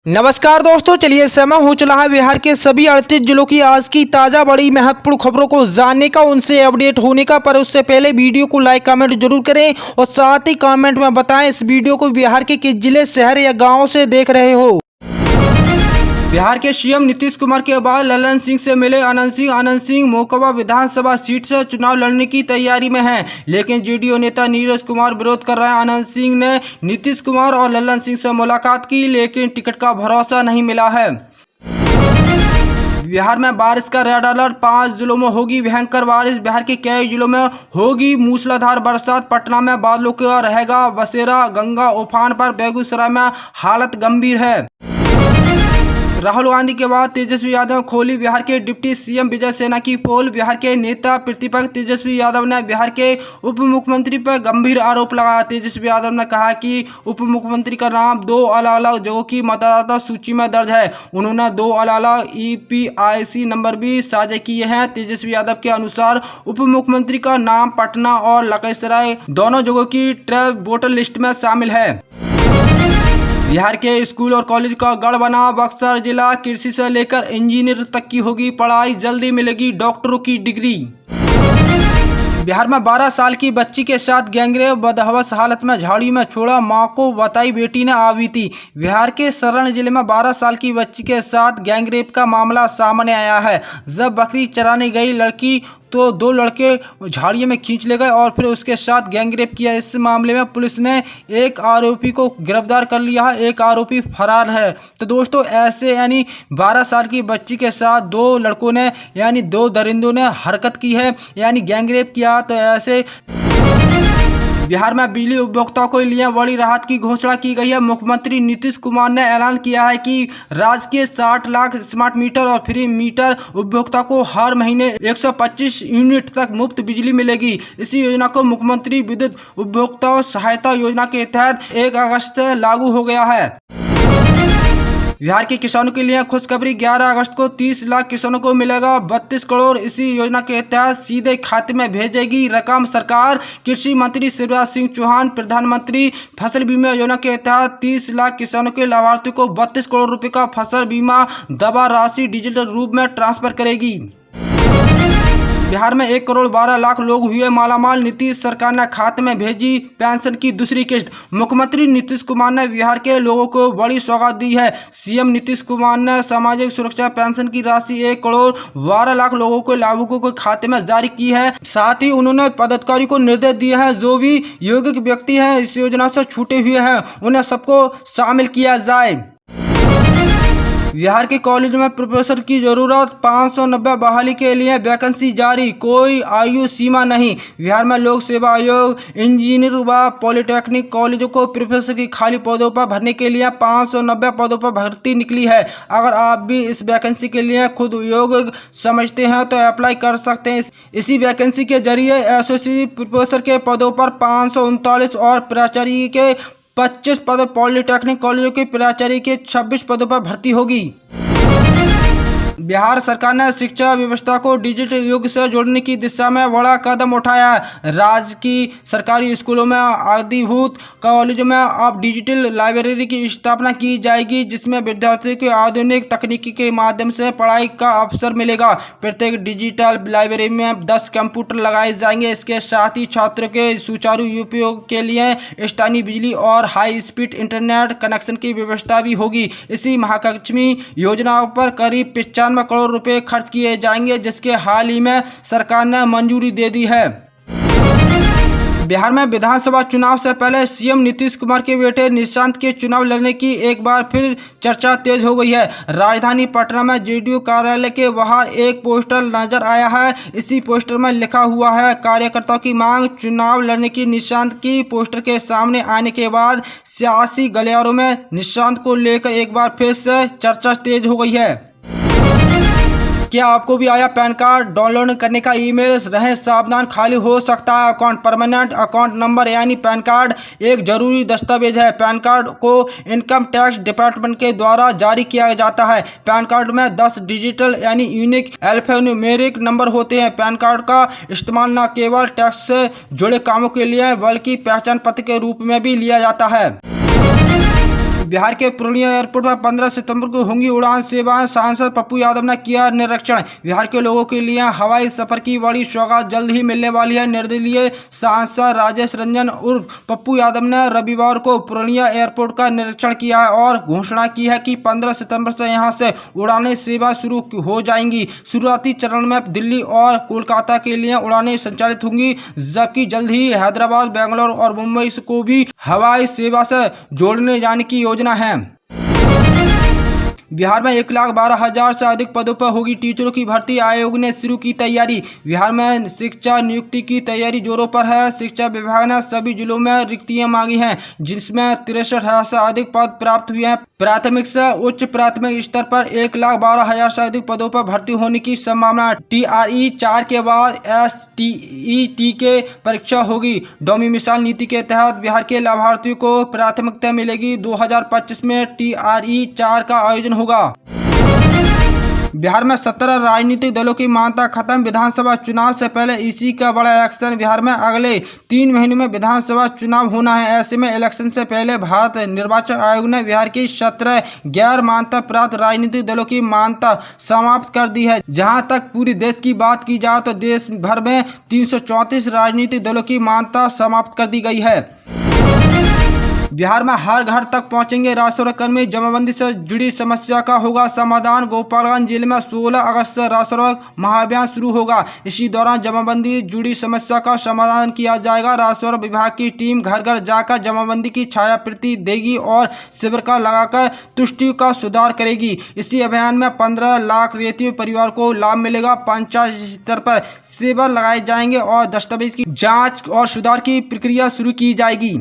नमस्कार दोस्तों, चलिए समय हो चला है बिहार के सभी 38 जिलों की आज की ताज़ा बड़ी महत्वपूर्ण खबरों को जानने का, उनसे अपडेट होने का। पर उससे पहले वीडियो को लाइक कमेंट जरूर करें और साथ ही कमेंट में बताएं इस वीडियो को बिहार के किस जिले, शहर या गांव से देख रहे हो। बिहार के सीएम नीतीश कुमार के बाद ललन सिंह से मिले आनंद सिंह मोकामा विधानसभा सीट से चुनाव लड़ने की तैयारी में हैं, लेकिन जेडीयू नेता नीरज कुमार विरोध कर रहे हैं। आनंद सिंह ने नीतीश कुमार और ललन सिंह से मुलाकात की, लेकिन टिकट का भरोसा नहीं मिला है। बिहार में बारिश का रेड अलर्ट, 5 जिलों में होगी भयंकर बारिश। बिहार के कई जिलों में होगी मूसलाधार बरसात। पटना में बादलों का रहेगा बसेरा, गंगा उफान पर। बेगूसराय में हालत गंभीर है। राहुल गांधी के बाद तेजस्वी यादव खोली बिहार के डिप्टी सीएम विजय सेना की पोल। बिहार के नेता प्रतिपक्ष तेजस्वी यादव ने बिहार के उप मुख्यमंत्री पर गंभीर आरोप लगाया। तेजस्वी यादव ने कहा कि उप मुख्यमंत्री का नाम 2 अलग-अलग जगहों की मतदाता सूची में दर्ज है। उन्होंने 2 अलग-अलग EPIC नंबर भी साझा किए हैं। तेजस्वी यादव के अनुसार उप मुख्यमंत्री का नाम पटना और लखीसराय दोनों जगहों की ट्रैप वोटर लिस्ट में शामिल है। बिहार के स्कूल और कॉलेज का गढ़ बना बक्सर जिला। कृषि से लेकर इंजीनियर तक की होगी पढ़ाई, जल्दी मिलेगी डॉक्टरों की डिग्री। बिहार में 12 साल की बच्ची के साथ गैंगरेप, बदहवस हालत में झाड़ी में छोड़ा, मां को बताई बेटी ने आवीती। बिहार के सरण जिले में 12 साल की बच्ची के साथ गैंगरेप का मामला सामने आया है। जब बकरी चराने गई लड़की तो 2 लड़के झाड़ियों में खींच ले गए और फिर उसके साथ गैंगरेप किया। इस मामले में पुलिस ने एक आरोपी को गिरफ्तार कर लिया है, एक आरोपी फरार है। तो दोस्तों, ऐसे यानी 12 साल की बच्ची के साथ 2 लड़कों ने यानी 2 दरिंदों ने हरकत की है, यानी गैंगरेप किया। तो ऐसे बिहार में बिजली उपभोक्ताओं को लिए बड़ी राहत की घोषणा की गई है। मुख्यमंत्री नीतीश कुमार ने ऐलान किया है कि राज्य के 60 लाख स्मार्ट मीटर और फ्री मीटर उपभोक्ता को हर महीने 125 यूनिट तक मुफ्त बिजली मिलेगी। इसी योजना को मुख्यमंत्री विद्युत उपभोक्ता सहायता योजना के तहत 1 अगस्त से लागू हो गया है। बिहार के किसानों के लिए खुशखबरी, 11 अगस्त को 30 लाख किसानों को मिलेगा 32 करोड़। इसी योजना के तहत सीधे खाते में भेजेगी रकम सरकार। कृषि मंत्री शिवराज सिंह चौहान प्रधानमंत्री फसल बीमा योजना के तहत 30 लाख किसानों के लाभार्थियों को 32 करोड़ रुपए का फसल बीमा दवा राशि डिजिटल रूप में ट्रांसफर करेगी। बिहार में 1 करोड़ 12 लाख लोग हुए मालामाल। नीतीश सरकार ने खाते में भेजी पेंशन की दूसरी किश्त। मुख्यमंत्री नीतीश कुमार ने बिहार के लोगों को बड़ी सौगात दी है। सीएम नीतीश कुमार ने सामाजिक सुरक्षा पेंशन की राशि 1 करोड़ 12 लाख लोगों के लाभुकों के खाते में जारी की है। साथ ही उन्होंने पदाधिकारी को निर्देश दिए हैं, जो भी योग्य व्यक्ति हैं इस योजना से छूटे हुए हैं, उन्हें सबको शामिल किया जाए। बिहार के कॉलेज में प्रोफेसर की जरूरत, 590 बहाली के लिए वैकेंसी जारी, कोई आयु सीमा नहीं। बिहार में लोक सेवा आयोग इंजीनियर व पॉलिटेक्निक कॉलेजों को प्रोफेसर की खाली पदों पर भरने के लिए 590 पदों पर भर्ती निकली है। अगर आप भी इस वैकेंसी के लिए खुद योग्य समझते हैं तो अप्लाई कर सकते हैं। इसी वैकेंसी के जरिए एसोसिएट प्रोफेसर के पदों पर 539 और प्राचार्य के 25 पदों, पॉलिटेक्निक कॉलेजों के प्राचार्य के 26 पदों पर भर्ती होगी। बिहार सरकार ने शिक्षा व्यवस्था को डिजिटल युग से जोड़ने की दिशा में बड़ा कदम उठाया है। राज्य की सरकारी स्कूलों में अधिभूत कॉलेजों में अब डिजिटल लाइब्रेरी की स्थापना की जाएगी, जिसमें विद्यार्थियों को आधुनिक तकनीकी के माध्यम से पढ़ाई का अवसर मिलेगा। प्रत्येक डिजिटल लाइब्रेरी में 10 कंप्यूटर लगाए जाएंगे। इसके साथ ही छात्रों के सुचारू उपयोग के लिए स्थानीय बिजली और हाई स्पीड इंटरनेट कनेक्शन की व्यवस्था भी होगी। इसी महालक्ष्मी योजना पर करीब 95 करोड़ रुपए खर्च किए जाएंगे, जिसके हाल ही में सरकार ने मंजूरी दे दी है। बिहार में विधानसभा चुनाव से पहले सीएम नीतीश कुमार के बेटे निशांत के चुनाव लड़ने की एक बार फिर चर्चा तेज हो गई है। राजधानी पटना में जेडीयू कार्यालय के बाहर एक पोस्टर नजर आया है। इसी पोस्टर में लिखा हुआ है, कार्यकर्ताओं की मांग चुनाव लड़ने की। निशांत की पोस्टर के सामने आने के बाद सियासी गलियारों में निशांत को लेकर एक बार फिर से चर्चा तेज हो गई है। क्या आपको भी आया पैन कार्ड डाउनलोड करने का ईमेल? रहें सावधान, खाली हो सकता है अकाउंट। परमानेंट अकाउंट नंबर यानी पैन कार्ड एक जरूरी दस्तावेज है। पैन कार्ड को इनकम टैक्स डिपार्टमेंट के द्वारा जारी किया जाता है। पैन कार्ड में 10 डिजिटल यानी यूनिक अल्फान्यूमेरिक नंबर होते हैं। पैन कार्ड का इस्तेमाल न केवल टैक्स से जुड़े कामों के लिए बल्कि पहचान पत्र के रूप में भी लिया जाता है। बिहार के पूर्णिया एयरपोर्ट पर 15 सितंबर को होंगी उड़ान सेवाएं। सांसद पप्पू यादव ने किया निरीक्षण। बिहार के लोगों के लिए हवाई सफर की बड़ी सौगात जल्द ही मिलने वाली है। निर्दलीय सांसद राजेश रंजन उर्फ पप्पू यादव ने रविवार को पूर्णिया एयरपोर्ट का निरीक्षण किया है और घोषणा की है कि 15 सितंबर से यहां से उड़ानें सेवा शुरू हो जाएंगी। शुरुआती चरण में दिल्ली और कोलकाता के लिए उड़ानें संचालित होंगी, जबकि जल्द ही हैदराबाद, बेंगलुरु और मुंबई को भी हवाई सेवा से जोड़ने जाने की योजना है। बिहार में 1,12,000 से अधिक पदों पर होगी टीचरों की भर्ती। आयोग ने शुरू की तैयारी। बिहार में शिक्षा नियुक्ति की तैयारी जोरों पर है। शिक्षा विभाग ने सभी जिलों में रिक्तियां मांगी हैं, जिसमें 63,000 से अधिक पद प्राप्त हुए हैं। प्राथमिक से उच्च प्राथमिक स्तर पर 1,12,000 से अधिक पदों पर भर्ती होने की संभावना। TRE 4 के बाद STET के परीक्षा होगी। डोमी मिसाल नीति के तहत बिहार के लाभार्थियों को प्राथमिकता मिलेगी। 2025 में TRE 4 का आयोजन होगा। बिहार में 17 राजनीतिक दलों की मान्यता खत्म। विधानसभा चुनाव से पहले इसी का बड़ा एक्शन। बिहार में अगले 3 महीनों में विधानसभा चुनाव होना है। ऐसे में इलेक्शन से पहले भारत निर्वाचन आयोग ने बिहार की 17 गैर मान्यता प्राप्त राजनीतिक दलों की मान्यता समाप्त कर दी है। जहां तक पूरी देश की बात की जाए तो देश भर में 334 राजनीतिक दलों की मान्यता समाप्त कर दी गई है। बिहार में हर घर तक पहुंचेंगे राशन कर्मी। जमाबंदी से जुड़ी समस्या का होगा समाधान। गोपालगंज जिले में 16 अगस्त से राशन महाअभियान शुरू होगा। इसी दौरान जमाबंदी जुड़ी समस्या का समाधान किया जाएगा। राशन विभाग की टीम घर घर जाकर जमाबंदी की छायाप्रति देगी और शिविर का लगाकर तुष्टि का सुधार करेगी। इसी अभियान में 15 लाख रेतीय परिवार को लाभ मिलेगा। पंचायत स्तर पर शिविर लगाए जाएंगे और दस्तावेज की जाँच और सुधार की प्रक्रिया शुरू की जाएगी।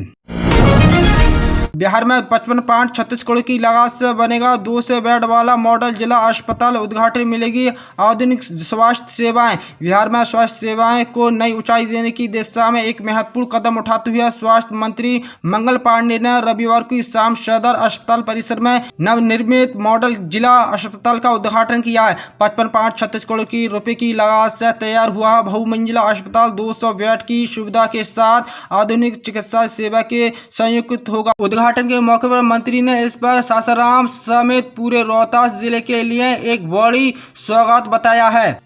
बिहार में 55.36 करोड़ की लागत से बनेगा 200 बेड वाला मॉडल जिला अस्पताल। उद्घाटन मिलेगी आधुनिक स्वास्थ्य सेवाएं। बिहार में स्वास्थ्य सेवाएं को नई ऊंचाई देने की दिशा में एक महत्वपूर्ण कदम उठाते हुए स्वास्थ्य मंत्री मंगल पांडे ने रविवार की शाम सदर अस्पताल परिसर में नवनिर्मित मॉडल जिला अस्पताल का उद्घाटन किया है। 55.36 करोड़ की रुपए की लागत से तैयार हुआ बहुमंजिला अस्पताल 200 बेड की सुविधा के साथ आधुनिक चिकित्सा सेवा के संयुक्त होगा। उद्घाटन के मौके पर मंत्री ने इस पर सासाराम समेत पूरे रोहतास जिले के लिए एक बड़ी सौगात बताया है।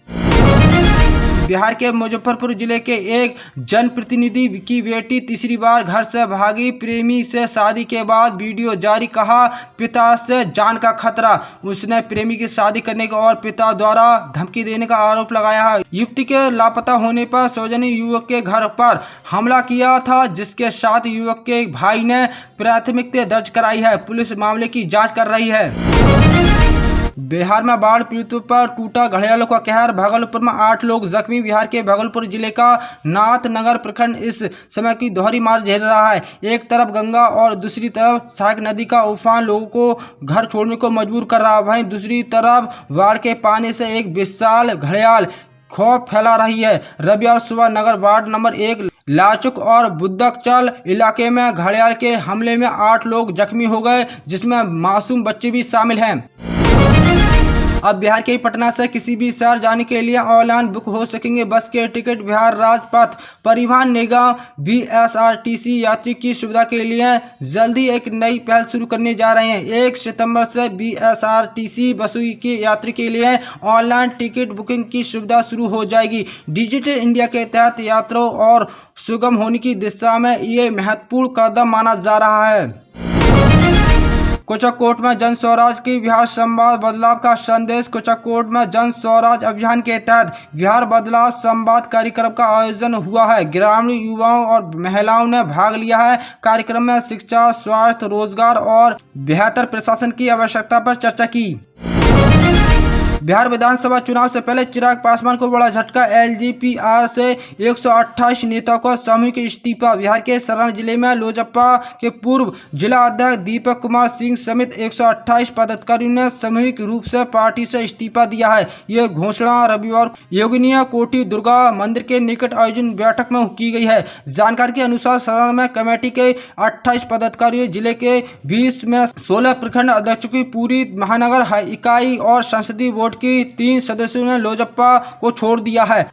बिहार के मुजफ्फरपुर जिले के एक जनप्रतिनिधि की बेटी तीसरी बार घर से भागी। प्रेमी से शादी के बाद वीडियो जारी, कहा पिता से जान का खतरा। उसने प्रेमी की शादी करने का और पिता द्वारा धमकी देने का आरोप लगाया है। युवती के लापता होने पर सौजन्य युवक के घर पर हमला किया था, जिसके साथ युवक के भाई ने प्राथमिकता दर्ज कराई है। पुलिस मामले की जाँच कर रही है। बिहार में बाढ़ पीड़ितों पर टूटा घड़ियालों का कहर। भागलपुर में 8 लोग जख्मी। बिहार के भागलपुर जिले का नाथनगर प्रखंड इस समय की दोहरी मार झेल रहा है। एक तरफ गंगा और दूसरी तरफ सहायक नदी का उफान लोगों को घर छोड़ने को मजबूर कर रहा है। वहीं दूसरी तरफ बाढ़ के पानी से एक विशाल घड़ियाल खौफ फैला रही है। रविवार सुबह नगर वार्ड नंबर 1 लाचुक और बुद्दकचल इलाके में घड़ियाल के हमले में 8 लोग जख्मी हो गए, जिसमें मासूम बच्चे भी शामिल हैं। अब बिहार के पटना से किसी भी शहर जाने के लिए ऑनलाइन बुक हो सकेंगे बस के टिकट। बिहार राजपथ परिवहन निगम BSRTC यात्री की सुविधा के लिए जल्दी एक नई पहल शुरू करने जा रहे हैं। 1 सितंबर से BSRTC बसों के यात्री के लिए ऑनलाइन टिकट बुकिंग की सुविधा शुरू हो जाएगी। डिजिटल इंडिया के तहत यात्रा और सुगम होने की दिशा में ये महत्वपूर्ण कदम माना जा रहा है। कुचाकोट में जन स्वराज की बिहार संवाद बदलाव का संदेश। कुचाकोट में जन स्वराज अभियान के तहत बिहार बदलाव संवाद कार्यक्रम का आयोजन हुआ है। ग्रामीण युवाओं और महिलाओं ने भाग लिया है। कार्यक्रम में शिक्षा, स्वास्थ्य, रोजगार और बेहतर प्रशासन की आवश्यकता पर चर्चा की। बिहार विधानसभा चुनाव से पहले चिराग पासवान को बड़ा झटका। LGPR से 128 नेताओं को सामूहिक इस्तीफा। बिहार के सरण जिले में लोजपा के पूर्व जिला अध्यक्ष दीपक कुमार सिंह समेत 128 पदाधिकारियों ने सामूहिक रूप से पार्टी से इस्तीफा दिया है। यह घोषणा रविवार योगिनिया कोठी दुर्गा मंदिर के निकट आयोजित बैठक में की गई है। जानकारी के अनुसार सरण में कमेटी के 28 पदाधिकारियों, जिले के 20 में 16 प्रखंड अध्यक्षों की पूरी महानगर इकाई और संसदीय बोर्ड की 3 सदस्यों ने लोजपा को छोड़ दिया है।